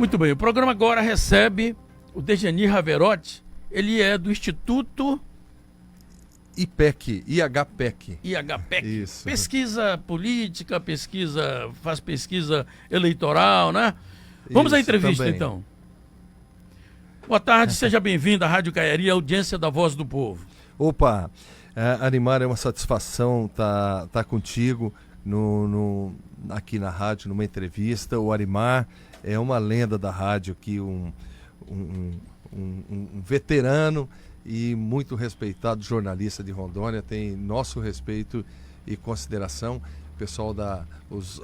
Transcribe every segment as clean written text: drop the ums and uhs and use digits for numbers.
Muito bem, o programa agora recebe o Dejanir Raverotti. Ele é do Instituto IHPEC. IHPEC. Isso. Pesquisa política, faz pesquisa eleitoral, né? Vamos à entrevista, também. então. Boa tarde, seja bem-vindo à Rádio Caiari, audiência da Voz do Povo. Opa, Arimar, é uma satisfação tá contigo aqui na rádio, numa entrevista. O Arimar é uma lenda da rádio aqui, um veterano e muito respeitado jornalista de Rondônia, tem nosso respeito e consideração. Pessoal,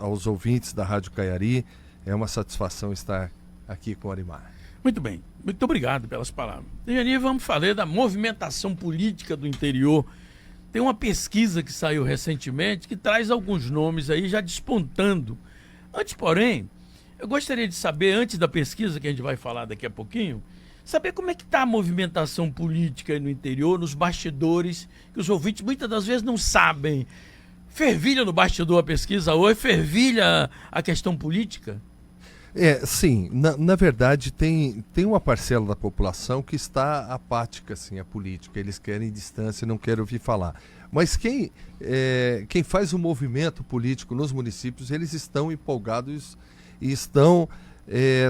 aos ouvintes da Rádio Caiari, é uma satisfação estar aqui com o Arimar. Muito bem, muito obrigado pelas palavras. Dejanir, vamos falar da movimentação política do interior. Tem uma pesquisa que saiu recentemente que traz alguns nomes aí já despontando. Antes, porém, eu gostaria de saber, antes da pesquisa que a gente vai falar daqui a pouquinho, saber como é que está a movimentação política aí no interior, nos bastidores, que os ouvintes muitas das vezes não sabem. Fervilha no bastidor a pesquisa hoje? Fervilha a questão política? Sim, na verdade tem uma parcela da população que está apática assim, à política, eles querem distância, não querem ouvir falar. Mas quem faz o movimento político nos municípios, eles estão empolgados e estão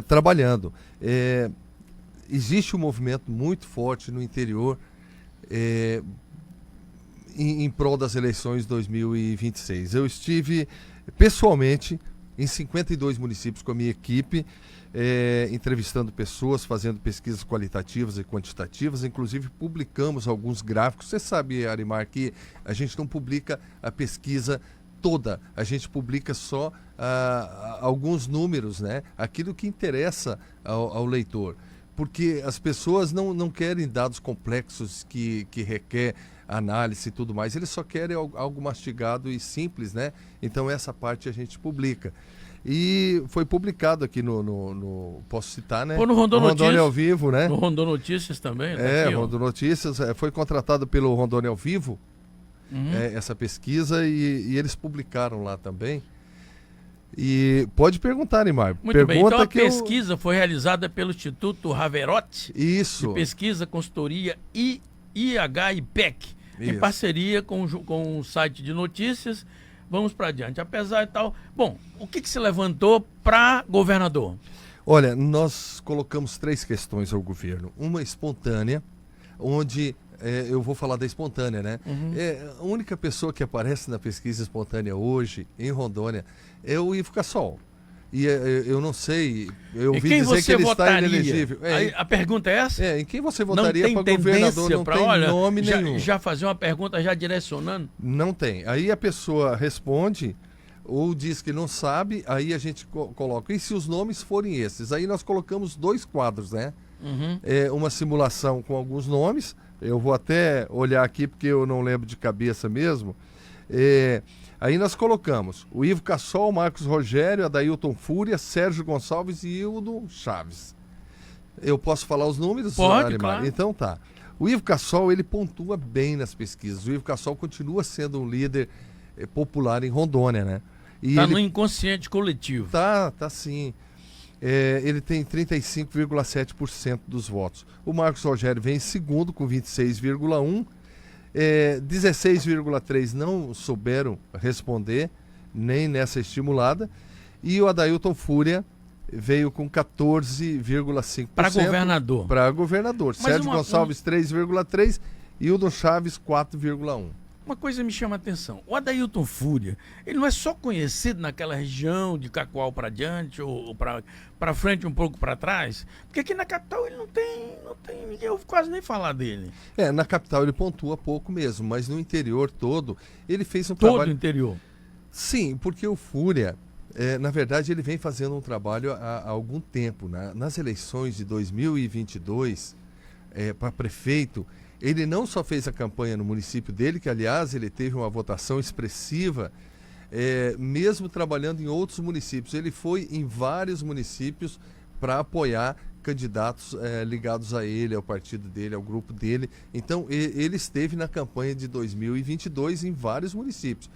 trabalhando. Existe um movimento muito forte no interior em prol das eleições 2026. Eu estive pessoalmente em 52 municípios com a minha equipe, entrevistando pessoas, fazendo pesquisas qualitativas e quantitativas, inclusive publicamos alguns gráficos. Você sabe, Arimar, que a gente não publica a pesquisa toda, a gente publica só alguns números, né? Aquilo que interessa ao leitor, porque as pessoas não querem dados complexos que requer análise e tudo mais, eles só querem algo mastigado e simples, né? Então essa parte a gente publica. E foi publicado aqui no posso citar, né? No Rondônia ao Vivo, né? No Rondônia Notícias também. Rondônia Notícias, foi contratado pelo Rondônia ao Vivo, essa pesquisa, e eles publicaram lá também. E pode perguntar, Neymar. Muito bem, então a pesquisa foi realizada pelo Instituto Raverotti. Isso. De pesquisa, consultoria IHPEC. Em parceria com o site de notícias. Vamos para adiante. Apesar de tal... Bom, o que se levantou para governador? Olha, nós colocamos 3 questões ao governo. Uma espontânea, onde... eu vou falar da espontânea, né? A única pessoa que aparece na pesquisa espontânea hoje, em Rondônia, é o Ivo Cassol. E eu não sei, eu ouvi dizer que ele está inelegível. A pergunta é essa? Em quem você votaria para governador? Não tem nome nenhum. Já fazer uma pergunta já direcionando? Não tem. Aí a pessoa responde ou diz que não sabe, aí a gente coloca. E se os nomes forem esses? Aí nós colocamos 2 quadros, né? Uma simulação com alguns nomes. Eu vou até olhar aqui porque eu não lembro de cabeça mesmo. Aí nós colocamos o Ivo Cassol, Marcos Rogério, Adailton Fúria, Sérgio Gonçalves e Hildo Chaves. Eu posso falar os números? Pode, claro. Então tá. O Ivo Cassol, ele pontua bem nas pesquisas. O Ivo Cassol continua sendo um líder popular em Rondônia, né? Está no inconsciente coletivo. Tá sim. Ele tem 35,7% dos votos. O Marcos Rogério vem em segundo com 26,1%. 16,3% não souberam responder, nem nessa estimulada. E o Adailton Fúria veio com 14,5%. Para governador. Para governador. Sérgio Gonçalves, 3,3%. E o do Chaves, 4,1%. Uma coisa me chama a atenção. O Adailton Fúria, ele não é só conhecido naquela região de Cacoal para diante ou para frente, um pouco para trás, porque aqui na capital ele não tem ninguém ouve quase nem falar dele. Na capital ele pontua pouco mesmo, mas no interior todo ele fez um trabalho... Todo o interior? Sim, porque o Fúria, na verdade, ele vem fazendo um trabalho há algum tempo. Nas eleições de 2022, para prefeito, ele não só fez a campanha no município dele, que aliás ele teve uma votação expressiva, mesmo trabalhando em outros municípios. Ele foi em vários municípios para apoiar candidatos ligados a ele, ao partido dele, ao grupo dele. Então ele esteve na campanha de 2022 em vários municípios.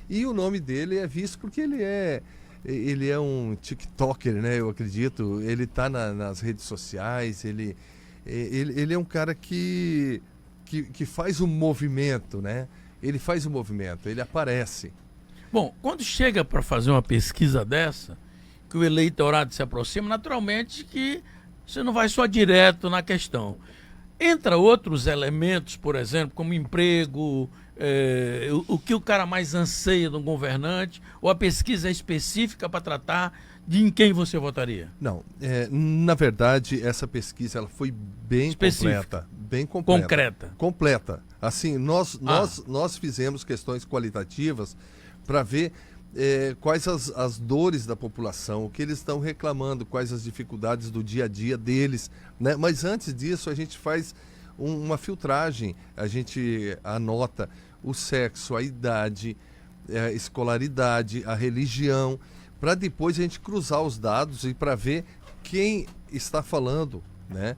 E o nome dele é visto porque ele é ele é um TikToker, né? Eu acredito. Ele está nas redes sociais, ele é um cara que faz um movimento, né? Ele faz um movimento, ele aparece. Bom, quando chega para fazer uma pesquisa dessa, que o eleitorado se aproxima, naturalmente que você não vai só direto na questão. Entra outros elementos, por exemplo, como emprego, o que o cara mais anseia de um governante, ou a pesquisa é específica para tratar de em quem você votaria? Não, na verdade, essa pesquisa ela foi bem Específica. completa. Bem completa. Concreta. Completa. Assim, nós fizemos questões qualitativas para ver quais as dores da população, o que eles estão reclamando, quais as dificuldades do dia a dia deles, né? Mas antes disso, a gente faz uma filtragem, a gente anota o sexo, a idade, a escolaridade, a religião, para depois a gente cruzar os dados e para ver quem está falando, né?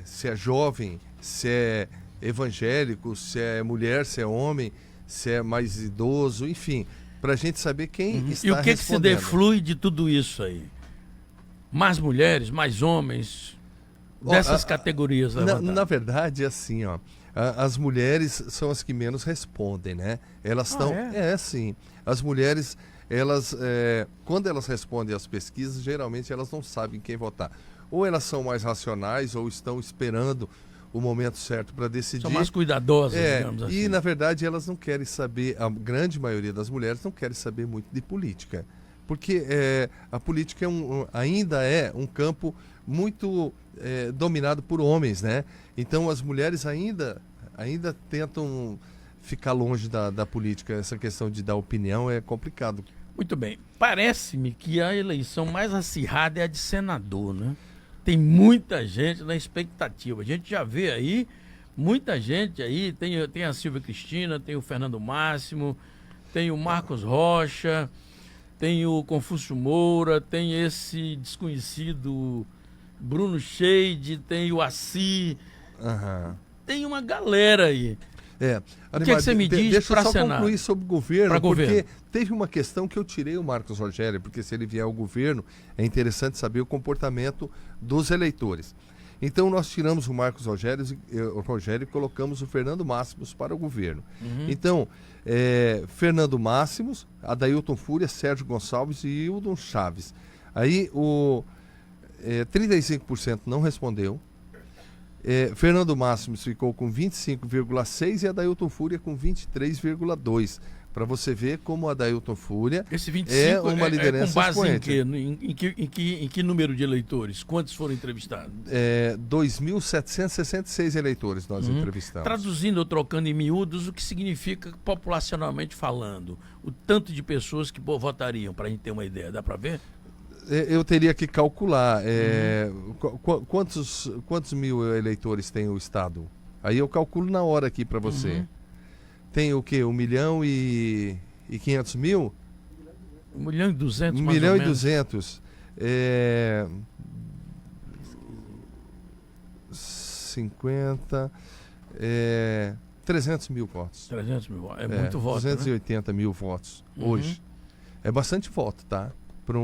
Se é jovem, se é evangélico, se é mulher, se é homem, se é mais idoso, enfim, para a gente saber quem está E o que se respondendo. deflui de tudo isso aí? Mais mulheres, mais homens, dessas categorias levantadas? Na verdade, é assim, ó, as mulheres são as que menos respondem, né? Elas estão... sim. As mulheres, elas, quando elas respondem às pesquisas, geralmente elas não sabem quem votar. Ou elas são mais racionais, ou estão esperando o momento certo para decidir. São mais cuidadosas, digamos assim. E, na verdade, elas não querem saber, a grande maioria das mulheres não querem saber muito de política. Porque a política ainda é um campo muito dominado por homens, né? Então, as mulheres ainda tentam ficar longe da política. Essa questão de dar opinião é complicado. Muito bem. Parece-me que a eleição mais acirrada é a de senador, né? Tem muita gente na expectativa. A gente já vê aí, muita gente aí. Tem a Silvia Cristina, tem o Fernando Máximo, tem o Marcos Rocha, tem o Confúcio Moura, tem esse desconhecido Bruno Scheide, tem o Assi. Tem uma galera aí. O que você me diz para Senado? Deixa eu só concluir sobre o governo, porque governo. Teve uma questão que eu tirei o Marcos Rogério, porque se ele vier ao governo, é interessante saber o comportamento dos eleitores. Então nós tiramos o Marcos Rogério e colocamos o Fernando Máximos para o governo. Então, Fernando Máximos, Adailton Fúria, Sérgio Gonçalves e Hildon Chaves. Aí 35% não respondeu. Fernando Máximos ficou com 25,6% e Adailton Fúria com 23,2%. Para você ver como a Adailton Fúria esse 25 uma liderança com base expoente. em que número de eleitores? Quantos foram entrevistados? 2.766 eleitores nós entrevistamos. Traduzindo ou trocando em miúdos, o que significa populacionalmente falando? O tanto de pessoas que votariam, para a gente ter uma ideia. Dá para ver? Eu teria que calcular quantos mil eleitores tem o Estado. Aí eu calculo na hora aqui para você. Tem o quê? 1 milhão e 500 mil? 1 milhão e 200, 1 mais milhão ou e menos. 200. 50... 300 mil votos. 300 mil votos. É muito voto, 280 mil votos hoje. É bastante voto, tá? Para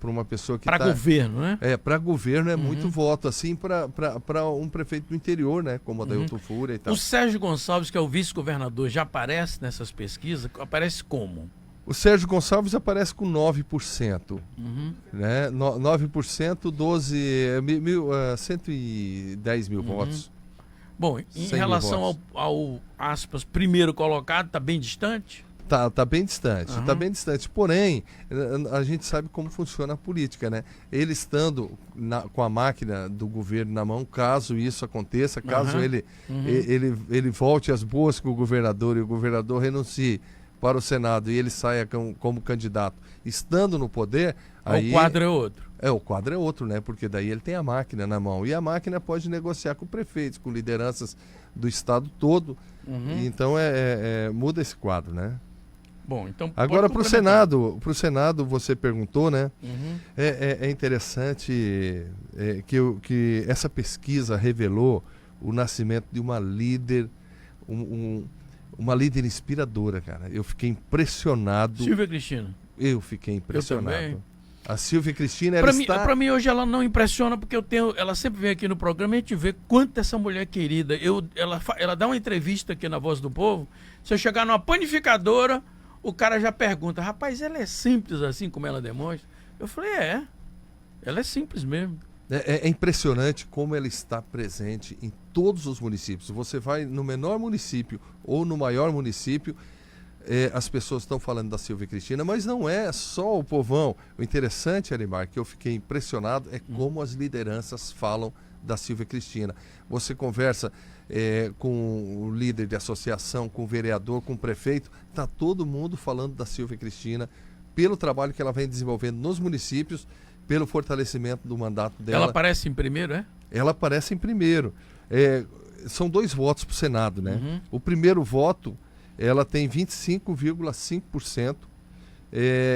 uma pessoa que para governo, né? Para governo é muito voto, assim, para um prefeito do interior, né? Como a Adailton Fúria e tal. O Sérgio Gonçalves, que é o vice-governador, já aparece nessas pesquisas? Aparece como? O Sérgio Gonçalves aparece com 9%. Né? 9%, 110 mil votos. Bom, em relação ao aspas, primeiro colocado, está bem distante? Tá bem distante, tá bem distante. Porém, a gente sabe como funciona a política, né? Ele estando com a máquina do governo na mão, caso isso aconteça, caso ele volte às boas com o governador e o governador renuncie para o Senado e ele saia como candidato, estando no poder, aí... O quadro é outro. O quadro é outro, né? Porque daí ele tem a máquina na mão. E a máquina pode negociar com prefeitos, com lideranças do estado todo. Então, muda esse quadro, né? Bom, então agora para o Senado você perguntou, né? É interessante que essa pesquisa revelou o nascimento de uma líder, uma líder inspiradora, cara. Eu fiquei impressionado. Silvia Cristina. Eu fiquei impressionado. Eu também. A Silvia Cristina, ela está... Para mim hoje ela não impressiona, porque ela sempre vem aqui no programa e a gente vê quanto essa mulher é querida. Ela dá uma entrevista aqui na Voz do Povo, se eu chegar numa panificadora, o cara já pergunta, rapaz, ela é simples assim como ela demonstra? Eu falei, ela é simples mesmo. É impressionante como ela está presente em todos os municípios. Você vai no menor município ou no maior município, as pessoas estão falando da Silvia Cristina, mas não é só o povão. O interessante, Arimar, que eu fiquei impressionado, é como as lideranças falam da Silvia Cristina. Você conversa com o líder de associação, com o vereador, com o prefeito, está todo mundo falando da Silvia Cristina, pelo trabalho que ela vem desenvolvendo nos municípios, pelo fortalecimento do mandato dela. Ela aparece em primeiro, é? Ela aparece em primeiro. São 2 votos para o Senado, né? Uhum. O primeiro voto, ela tem 25,5%,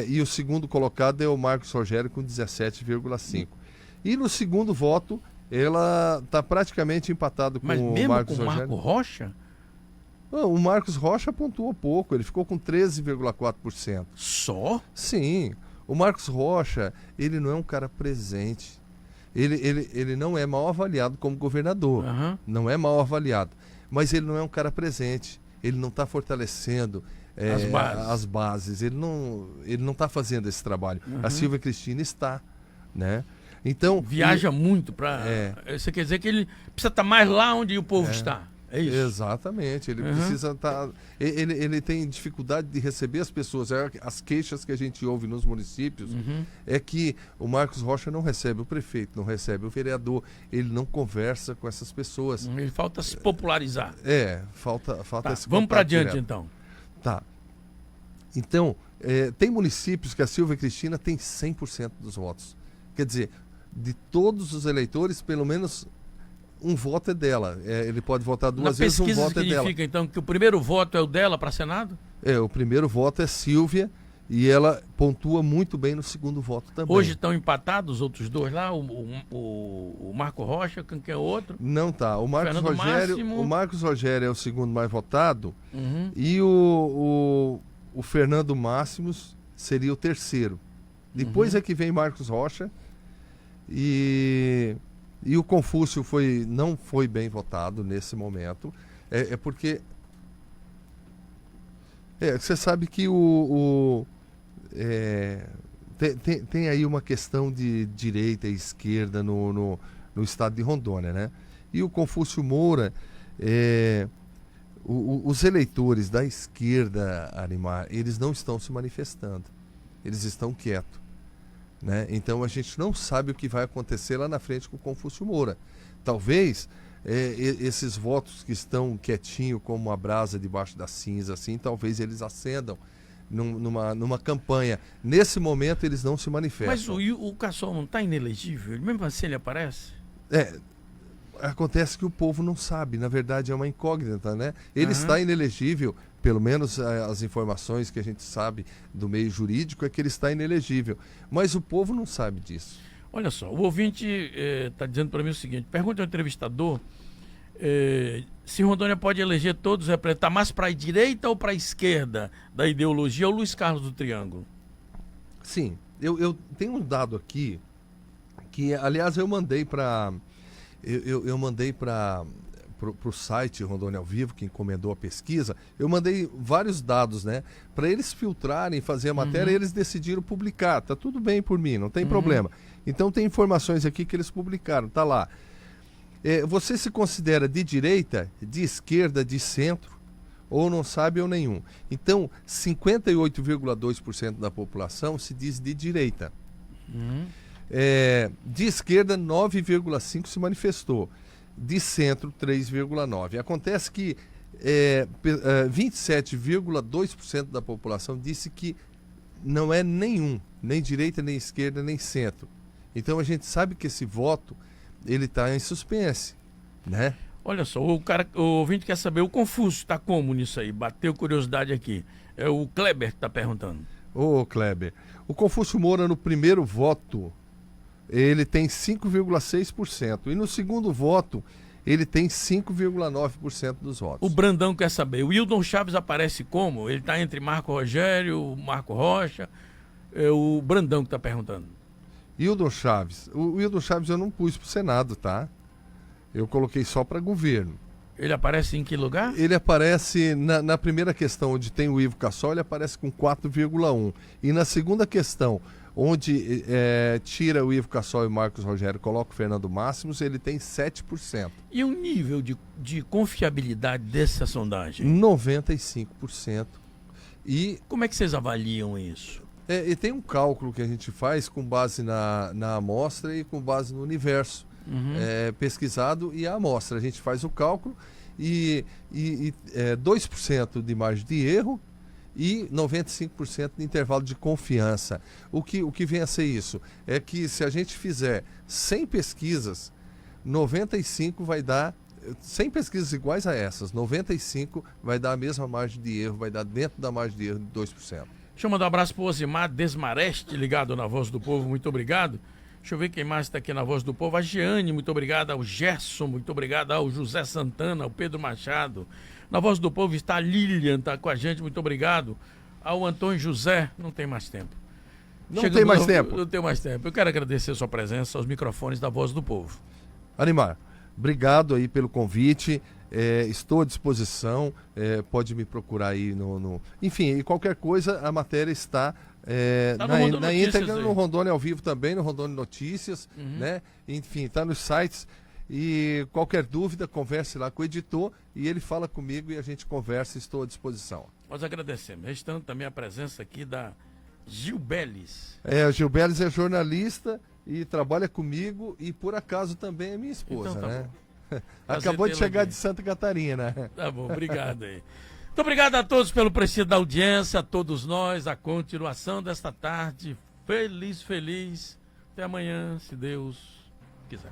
e o segundo colocado é o Marcos Rogério com 17,5%. E no segundo voto, ela está praticamente empatado com o Marcos Rogério. Mas mesmo com o Marco Rocha? Não, o Marcos Rocha pontuou pouco, ele ficou com 13,4%. Só? Sim. O Marcos Rocha, ele não é um cara presente. Ele não é mal avaliado como governador. Uhum. Não é mal avaliado. Mas ele não é um cara presente. Ele não está fortalecendo as bases. Ele não está fazendo esse trabalho. Uhum. A Silvia Cristina está, né? Então, viaja muito para... Você quer dizer que ele precisa estar mais lá onde o povo está. É isso? Exatamente. Ele precisa estar... Ele tem dificuldade de receber as pessoas. As queixas que a gente ouve nos municípios é que o Marcos Rocha não recebe o prefeito, não recebe o vereador. Ele não conversa com essas pessoas. Ele falta se popularizar. Falta esse vamos para adiante, direto. então. Tá. Então, tem municípios que a Silvia Cristina tem 100% dos votos. Quer dizer, de todos os eleitores, pelo menos um voto é dela. Ele pode votar 2 vezes, um voto é dela. Significa, então, que o primeiro voto é o dela para Senado? O primeiro voto é Silvia e ela pontua muito bem no segundo voto também. Hoje estão empatados os outros dois lá, o Marco Rocha, quem que é o outro? Não tá. O Marcos Rogério é o segundo mais votado e o Fernando Máximos seria o terceiro. Depois é que vem Marcos Rocha e o Confúcio não foi bem votado nesse momento. Porque você sabe que tem aí uma questão de direita e esquerda no estado de Rondônia, né? E o Confúcio Moura, os eleitores da esquerda, Arimar, eles não estão se manifestando. Eles estão quietos. Né? Então a gente não sabe o que vai acontecer lá na frente com o Confúcio Moura. Talvez esses votos que estão quietinhos como uma brasa debaixo da cinza, assim, talvez eles acendam numa campanha. Nesse momento eles não se manifestam. Mas o Cassol não está inelegível? Mesmo assim ele aparece? Acontece que o povo não sabe, na verdade é uma incógnita, né? Ele está inelegível, pelo menos as informações que a gente sabe do meio jurídico é que ele está inelegível, mas o povo não sabe disso. Olha só, o ouvinte está dizendo para mim o seguinte, pergunta ao entrevistador se Rondônia pode eleger todos, representar mais para a direita ou para a esquerda da ideologia, ou Luiz Carlos do Triângulo? Sim, eu tenho um dado aqui, que aliás eu mandei para... Eu mandei para o site Rondônia ao Vivo, que encomendou a pesquisa, eu mandei vários dados, né? Para eles filtrarem, fazer a matéria, eles decidiram publicar. Tá tudo bem por mim, não tem problema. Então tem informações aqui que eles publicaram, tá lá. Você se considera de direita, de esquerda, de centro, ou não sabe ou nenhum. Então, 58,2% da população se diz de direita. De esquerda, 9,5% se manifestou. De centro, 3,9%. Acontece que 27,2% da população disse que não é nenhum, nem direita, nem esquerda, nem centro. Então a gente sabe que esse voto ele está em suspense, né? Olha só, o ouvinte quer saber, o Confúcio está como nisso aí? Bateu curiosidade aqui. É o Kleber que está perguntando. Kleber, o Confúcio Moura no primeiro voto ele tem 5,6%. E no segundo voto, ele tem 5,9% dos votos. O Brandão quer saber, o Wildon Chaves aparece como? Ele está entre Marco Rogério, Marco Rocha? É o Brandão que está perguntando. Hildon Chaves. O Hildon Chaves eu não pus para o Senado, tá? Eu coloquei só para governo. Ele aparece em que lugar? Ele aparece na primeira questão, onde tem o Ivo Cassol, ele aparece com 4,1. E na segunda questão, onde tira o Ivo Cassol e o Marcos Rogério, coloca o Fernando Máximos, ele tem 7%. E o nível de confiabilidade dessa sondagem? 95%. E Como é que vocês avaliam isso? e tem um cálculo que a gente faz com base na amostra e com base no universo pesquisado e a amostra. A gente faz o cálculo e 2% de margem de erro e 95% de intervalo de confiança. O que vem a ser isso? É que se a gente fizer 100 pesquisas, 95 vai dar, 100 pesquisas iguais a essas, 95 vai dar a mesma margem de erro, vai dar dentro da margem de erro de 2%. Deixa eu mandar um abraço para o Osimar Desmareste, ligado na Voz do Povo, muito obrigado. Deixa eu ver quem mais está aqui na Voz do Povo. A Jeane, muito obrigado. Ao Gerson, muito obrigado. Ao José Santana, ao Pedro Machado. Na Voz do Povo está a Lilian, está com a gente, muito obrigado. Ao Antônio José, não tem mais tempo. Não tem mais tempo. Não tenho mais tempo. Eu quero agradecer a sua presença aos microfones da Voz do Povo. Animar, obrigado aí pelo convite. Estou à disposição. Pode me procurar aí Enfim, e qualquer coisa, a matéria está na íntegra, no Rondônia ao vivo também, no Rondônia Notícias, né? Enfim, está nos sites. E qualquer dúvida, converse lá com o editor e ele fala comigo e a gente conversa. Estou à disposição. Nós agradecemos. Restando também a presença aqui da Gil Beles. A Gil Beles é jornalista e trabalha comigo e por acaso também é minha esposa, Então tá né? bom. Acabou de chegar aqui. de Santa Catarina. Tá bom, obrigado aí. Muito obrigado a todos pelo prestígio da audiência, a todos nós, a continuação desta tarde. Feliz. Até amanhã, se Deus quiser.